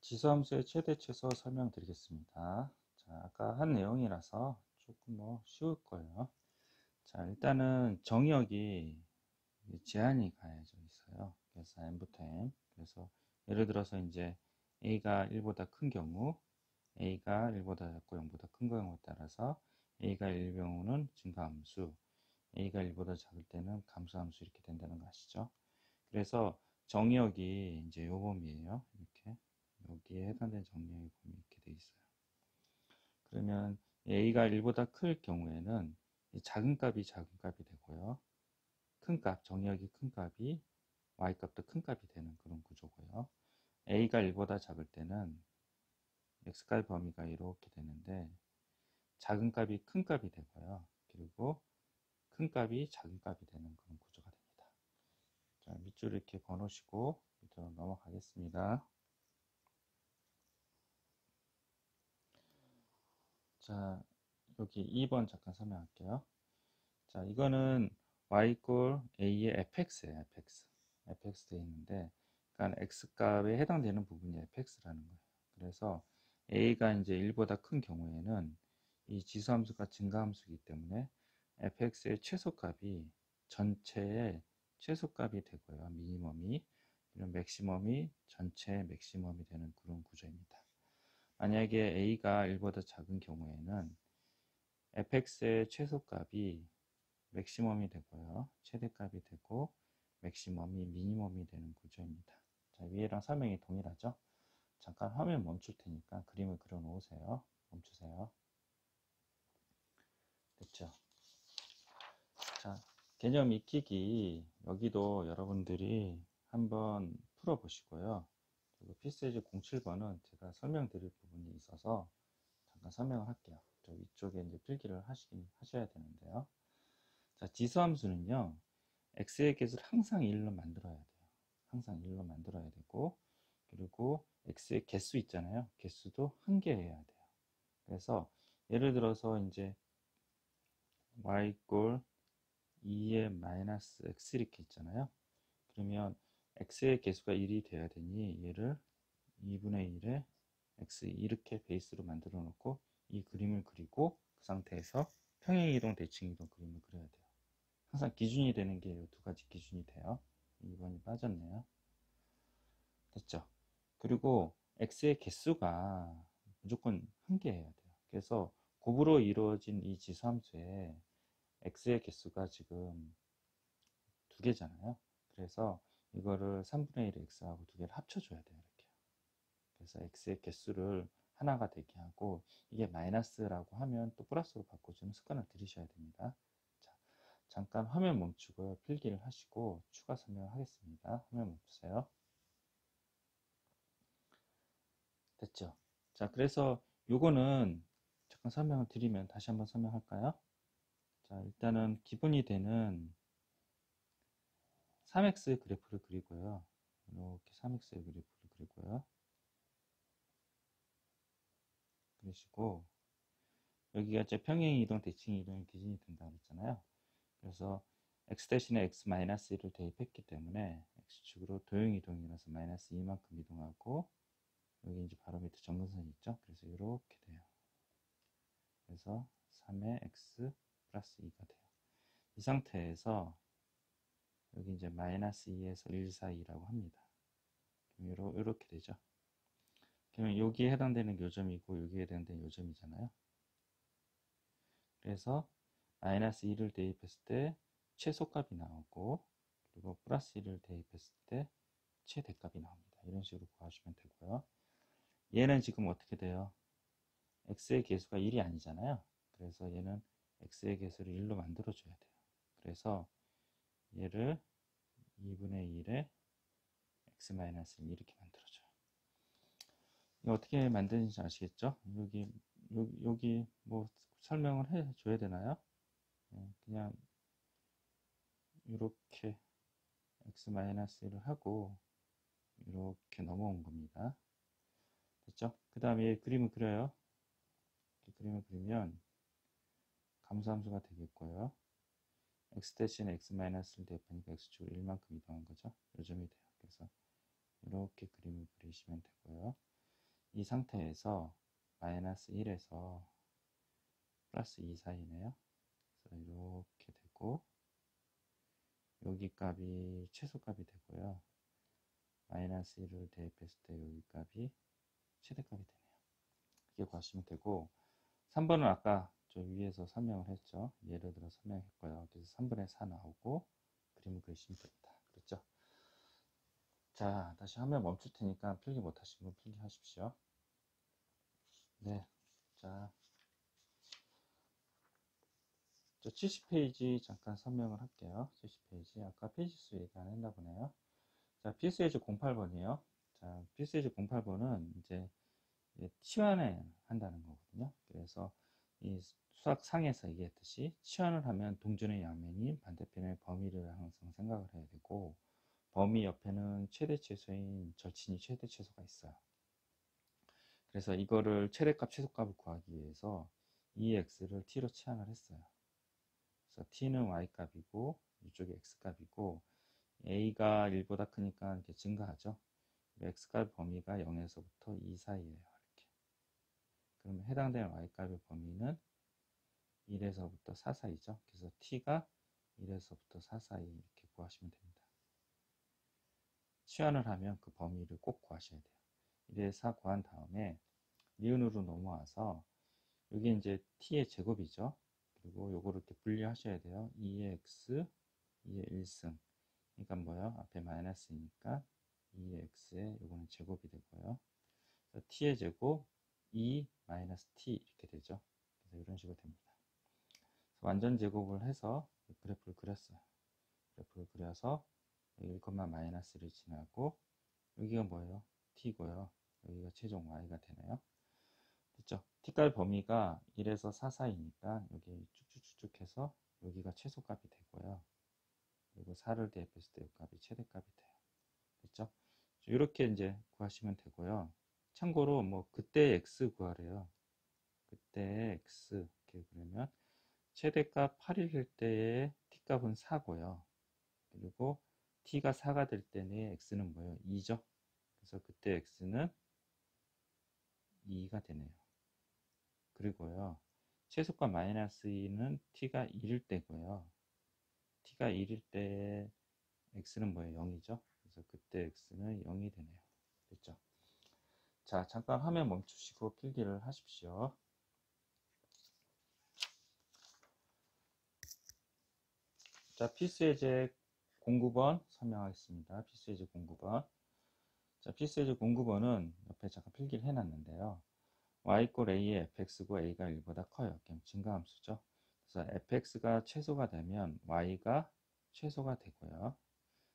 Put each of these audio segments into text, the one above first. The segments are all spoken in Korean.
지수함수의 최대 최소 설명드리겠습니다. 자, 아까 한 내용이라서 조금 쉬울 거예요. 자, 일단은 정의역이 제한이 가해져 있어요. 그래서 n부터 n. 그래서 예를 들어서 이제 a가 1보다 큰 경우, a가 1보다 작고 0보다 큰 경우에 따라서 a가 1의 경우는 증가함수, a가 1보다 작을 때는 감소함수 이렇게 된다는 거 아시죠? 그래서 정의역이 이제 요 범위예요. 이렇게 여기에 해당되는 정의역의 범위 이렇게 돼 있어요. 그러면 a가 1보다 클 경우에는 작은 값이 작은 값이 되고요. 큰 값, 정의역이 큰 값이 y값도 큰 값이 되는 그런 구조고요. a가 1보다 작을 때는 x값 범위가 이렇게 되는데 작은 값이 큰 값이 되고요. 그리고 큰 값이 작은 값이 되는 그런 구조가 됩니다. 자, 밑줄 이렇게 그어놓으시고 밑으로 넘어가겠습니다. 자, 여기 2번 잠깐 설명할게요. 자, 이거는 y 꼴 a의 fx예요. fx 되어 있는데, 그러니까 x값에 해당되는 부분이 fx라는 거예요. 그래서 a가 이제 1보다 큰 경우에는 이 지수함수가 증가함수이기 때문에 fx의 최소값이 전체의 최소값이 되고요. 미니멈이, 이런 맥시멈이 전체의 맥시멈이 되는 그런 구조입니다. 만약에 a가 1보다 작은 경우에는 fx의 최소값이 맥시멈이 되고요. 최대값이 되고 맥시멈이 미니멈이 되는 구조입니다. 자, 위에랑 설명이 동일하죠? 잠깐 화면 멈출 테니까 그림을 그려 놓으세요. 멈추세요. 됐죠? 자, 개념 익히기 여기도 여러분들이 한번 풀어 보시고요. 그리고 필수예제 07번은 제가 설명드릴 부분이 있어서 잠깐 설명을 할게요. 저 위쪽에 이제 필기를 하셔야 되는데요. 자, 지수함수는요, x의 개수를 항상 1로 만들어야 돼요. 항상 1로 만들어야 되고, 그리고 x의 개수 있잖아요. 개수도 한 개여야 돼요. 그래서 예를 들어서 이제 y 꼴 2의 마이너스 x 이렇게 있잖아요. 그러면 x의 개수가 1이 돼야 되니 얘를 2분의 1에 x 이렇게 베이스로 만들어 놓고 이 그림을 그리고 그 상태에서 평행이동, 대칭이동 그림을 그려야 돼요. 항상 기준이 되는 게 이 두 가지 기준이 돼요. 2번이 빠졌네요. 됐죠? 그리고 x의 개수가 무조건 한 개여야 돼요. 그래서 곱으로 이루어진 이 지수함수에 x의 개수가 지금 두 개잖아요. 그래서 이거를 3분의 1 x하고 두 개를 합쳐줘야 돼요. 이렇게. 그래서 x의 개수를 하나가 되게 하고 이게 마이너스라고 하면 또 플러스로 바꿔주는 습관을 들이셔야 됩니다. 자, 잠깐 화면 멈추고 필기를 하시고 추가 설명하겠습니다. 화면 멈추세요. 됐죠? 자, 그래서 요거는 잠깐 설명을 드리면 다시 한번 설명할까요? 자, 일단은 기본이 되는 3x 그래프를 그리고요. 이렇게 3x의 그래프를 그리고요. 그러시고 여기가 이제 평행이동, 대칭이동의 기준이 된다고 그랬잖아요. 그래서 x 대신에 x 마이너스 1을 대입했기 때문에 x축으로 도형이동이라서 마이너스 2만큼 이동하고 여기 이제 바로 밑에 점근선이 있죠. 그래서 이렇게 돼요. 그래서 3의 x 플러스 2가 돼요. 이 상태에서 여기 이제 마이너스 2에서 1 사이라고 합니다. 그럼 이렇게 되죠. 그러면 여기에 해당되는 요점이고 여기에 해당되는 요점이잖아요. 그래서 마이너스 2를 대입했을 때 최소값이 나오고 그리고 플러스 1을 대입했을 때 최대값이 나옵니다. 이런 식으로 구하시면 되고요. 얘는 지금 어떻게 돼요? x의 개수가 1이 아니잖아요. 그래서 얘는 x의 개수를 1로 만들어줘야 돼요. 그래서 얘를 2분의 1에 x-1 이렇게 만들어줘요. 이거 어떻게 만드는지 아시겠죠? 여기 뭐 설명을 해줘야 되나요? 그냥 이렇게 x-1을 하고 이렇게 넘어온 겁니다. 됐죠? 그 다음에 그림을 그려요. 그림을 그리면 감소함수가 되겠고요. x 대신에 x-를 대입하니까 x축으로 1만큼 이동한 거죠. 요점이 돼요. 그래서 이렇게 그림을 그리시면 되고요. 이 상태에서 마이너스 1에서 플러스 2 사이네요. 그래서 이렇게 되고, 여기 값이 최소값이 되고요. 마이너스 1을 대입했을 때 여기 값이 최대값이 되네요. 이렇게 구하시면 되고, 3번은 아까 저 위에서 설명을 했죠. 예를 들어 설명했고요. 그래서 3분의 4 나오고 그림을 그리시면 됩니다. 그렇죠? 자, 다시 화면 멈출 테니까 필기 못하신 분 필기 하십시오. 네, 자, 저 70페이지 잠깐 설명을 할게요. 70페이지 아까 페이지 수 얘기 안 했나 보네요. 자, PSH 08번이에요. 자, PSH 08번은 이제 치환을 한다는 거거든요. 그래서 이 수학 상에서 얘기했듯이 치환을 하면 동전의 양면이 반대편의 범위를 항상 생각을 해야 되고, 범위 옆에는 최대 최소인 절친이 최대 최소가 있어요. 그래서 이거를 최대값 최소값을 구하기 위해서 EX를 T로 치환을 했어요. 그래서 T는 Y값이고 이쪽이 X값이고, A가 1보다 크니까 이렇게 증가하죠. X값 범위가 0에서부터 2 사이에요. 이렇게. 그러면 해당되는 Y값의 범위는 1에서부터 4 사이죠. 그래서 T가 1에서부터 4 사이 이렇게 구하시면 됩니다. 치환을 하면 그 범위를 꼭 구하셔야 돼요. 1에서 4 구한 다음에 니은으로 넘어와서 여기 이제 T의 제곱이죠. 그리고 요거를 이렇게 분리하셔야 돼요. 2의 X, 2의 1승. 그러니까 뭐예요? 앞에 마이너스니까 2의 X에 요거는 제곱이 되고요. T의 제곱 2 마이너스 T 이렇게 되죠. 그래서 이런 식으로 됩니다. 완전 제곱을 해서 그래프를 그렸어요. 그래프를 그려서 1, 마이너스를 지나고 여기가 뭐예요? T고요. 여기가 최종 Y가 되네요. 됐죠? T값 범위가 1에서 4 사이니까 여기 쭉쭉쭉 해서 여기가 최소값이 되고요. 그리고 4를 대입했을 때 이 값이 최대값이 돼요. 됐죠? 이렇게 이제 구하시면 되고요. 참고로 뭐 그때 X 구하래요. 그때 X 이렇게 그러면 최대값 8일 때의 T값은 4고요. 그리고 T가 4가 될 때의 X는 뭐예요? 2죠. 그래서 그때 X는 2가 되네요. 그리고요. 최소값 마이너스 2는 T가 1일 때고요. T가 1일 때 X는 뭐예요? 0이죠. 그래서 그때 X는 0이 되네요. 됐죠? 자, 잠깐 화면 멈추시고 필기를 하십시오. 자, 필수예제 09번 설명하겠습니다. 필수예제 09번. 자, 필수예제 09번은 옆에 잠깐 필기를 해놨는데요. y = a의 fx고 a가 1보다 커요. 증가함수죠. 그래서 fx가 최소가 되면 y가 최소가 되고요.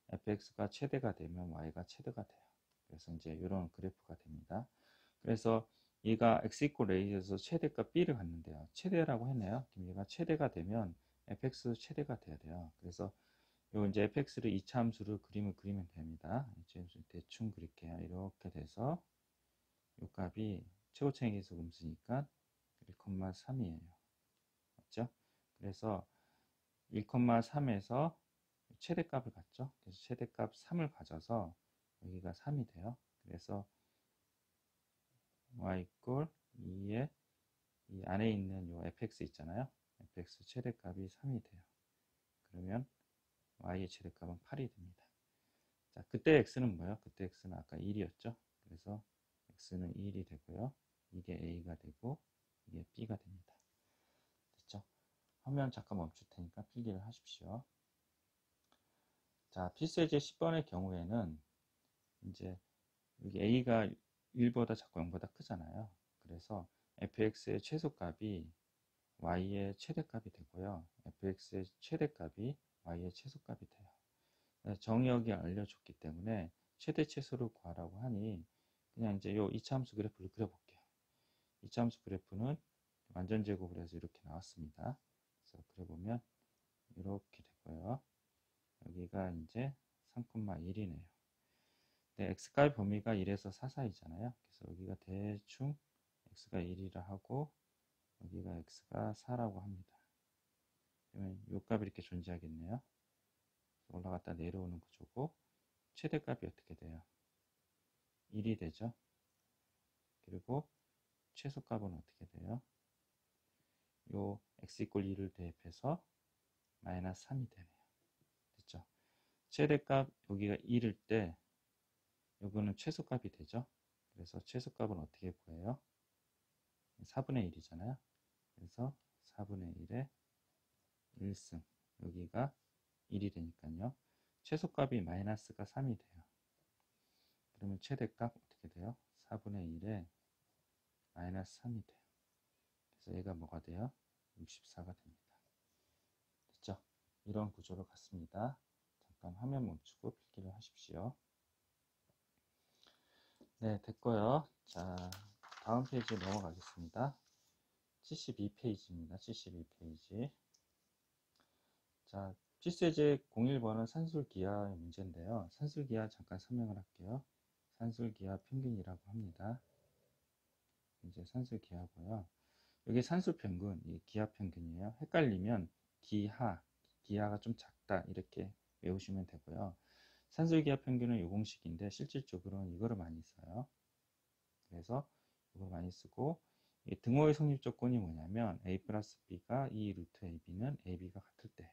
fx가 최대가 되면 y가 최대가 돼요. 그래서 이제 이런 그래프가 됩니다. 그래서 얘가 x = a에서 최대값 b를 갖는데요. 최대라고 했네요. 그럼 얘가 최대가 되면 fx 최대가 돼야 돼요. 그래서 요 이제 fx를 2차 함수를 그림을 그리면 됩니다. 대충 그릴게요. 이렇게 돼서 요 값이 최고차항계수 음수니까 1,3이에요. 맞죠? 그래서 1,3에서 최대값을 갖죠. 그래서 최대값 3을 가져서 여기가 3이 돼요. 그래서 y = 2에 이 안에 있는 요 fx 있잖아요. fx 최대값이 3이 돼요. 그러면 y의 최대값은 8이 됩니다. 자, 그때 x는 뭐예요? 그때 x는 아까 1이었죠. 그래서 x는 1이 되고요. 이게 a가 되고 이게 b가 됩니다. 됐죠? 화면 잠깐 멈출 테니까 필기를 하십시오. 자, 필수예제 10번의 경우에는 이제 여기 a가 1보다 작고 0보다 크잖아요. 그래서 fx의 최소값이 y의 최대값이 되고요. fx의 최대값이 y의 최소값이 돼요. 정의역이 알려줬기 때문에 최대 최소를 구하라고 하니 그냥 이제 요 이차함수 그래프를 그려볼게요. 이차함수 그래프는 완전 제곱을 해서 이렇게 나왔습니다. 그래서 그려보면 이렇게 되고요. 여기가 이제 3,1이네요. 네, x값 범위가 1에서 4 사이잖아요. 그래서 여기가 대충 x가 1이라 하고 여기가 x가 4라고 합니다. 그러면 요 값이 이렇게 존재하겠네요. 올라갔다 내려오는 구조고 최대값이 어떻게 돼요? 1이 되죠. 그리고 최소값은 어떻게 돼요? 요 x 이퀄 2를 대입해서 마이너스 3이 되네요. 됐죠? 최대값 여기가 1일 때 요거는 최소값이 되죠. 그래서 최소값은 어떻게 구해요? 4분의 1이잖아요. 그래서 4분의 1에 1승 여기가 1이 되니까요. 최소값이 마이너스가 3이 돼요. 그러면 최대값 어떻게 돼요? 4분의 1에 마이너스 3이 돼요. 그래서 얘가 뭐가 돼요? 64가 됩니다. 됐죠? 이런 구조로 갔습니다. 잠깐 화면 멈추고 필기를 하십시오. 네, 됐고요. 자, 다음 페이지 넘어가겠습니다. 72페이지입니다. 72페이지. 자, 필수예제 01번은 산술기하의 문제인데요. 산술기하 잠깐 설명을 할게요. 산술기하 평균이라고 합니다. 이제 산술기하고요. 여기 산술평균, 이 기하평균이에요. 헷갈리면 기하가 좀 작다 이렇게 외우시면 되고요. 산술기하평균은 이 공식인데 실질적으로는 이거를 많이 써요. 그래서 이걸 많이 쓰고 이 등호의 성립 조건이 뭐냐면 a 플러스 b가 2 루트 ab는 ab가 같을 때예요.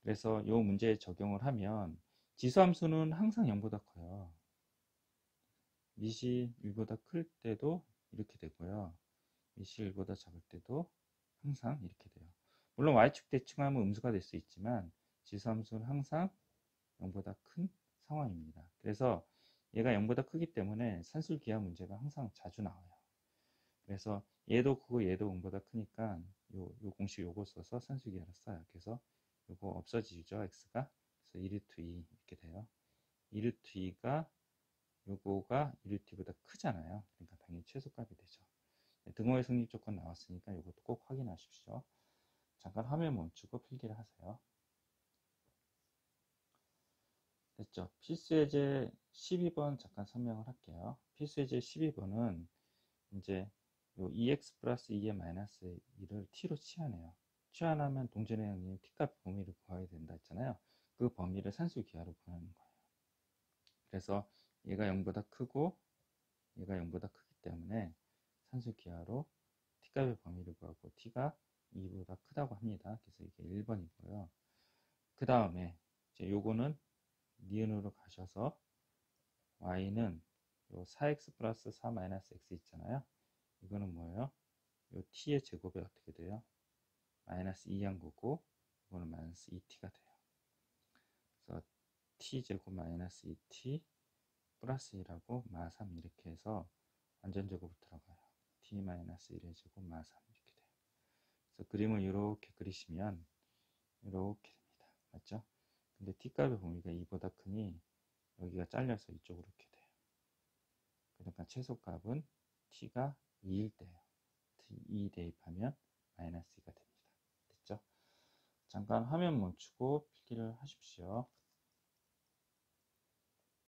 그래서 이 문제에 적용을 하면 지수함수는 항상 0보다 커요. 밑이 1보다 클 때도 이렇게 되고요. 밑이 1보다 작을 때도 항상 이렇게 돼요. 물론 y축 대칭하면 음수가 될 수 있지만 지수함수는 항상 0보다 큰 상황입니다. 그래서 얘가 0보다 크기 때문에 산술기하 문제가 항상 자주 나와요. 그래서 얘도 크고 얘도 0보다 크니까 요 공식 요거 써서 산술기하를 써요. 그래서 요거 없어지죠, x가. 그래서 2루트 2 이렇게 돼요. 2루트 2가 요거가 2루트 2보다 크잖아요. 그러니까 당연히 최소값이 되죠. 등호의 성립 조건 나왔으니까 이것도 꼭 확인하십시오. 잠깐 화면 멈추고 필기를 하세요. 됐죠? 필수예제 12번 잠깐 설명을 할게요. 필수예제 12번은 이제 요 2x 플러스 2의 마이너스 1을 t로 치환해요. 치환하면 동전의 형님 t값 범위를 구하게 된다 했잖아요. 그 범위를 산술기하로 구하는 거예요. 그래서 얘가 0보다 크고 얘가 0보다 크기 때문에 산술기하로 t값의 범위를 구하고 t가 2보다 크다고 합니다. 그래서 이게 1번이고요. 그 다음에 이제 요거는 니은으로 가셔서 y는 요 4x 플러스 4 마이너스 x 있잖아요. 이거는 뭐예요? 요 t의 제곱이 어떻게 돼요? 마이너스 2한 거고 이거는 마이너스 2t가 돼요. 그래서 t제곱 마이너스 2t 플러스 1하고 마 3 이렇게 해서 완전 제곱으로 들어가요. t 마이너스 1의 제곱 마 3 이렇게 돼요. 그래서 그림을 이렇게 그리시면 이렇게 됩니다. 맞죠? 근데 t값의 범위가 2보다 크니 여기가 잘려서 이쪽으로 이렇게 돼요. 그러니까 최소값은 t가 2일 때예요. t2 대입하면 마이너스 2가 됩니다. 됐죠? 잠깐 화면 멈추고 필기를 하십시오.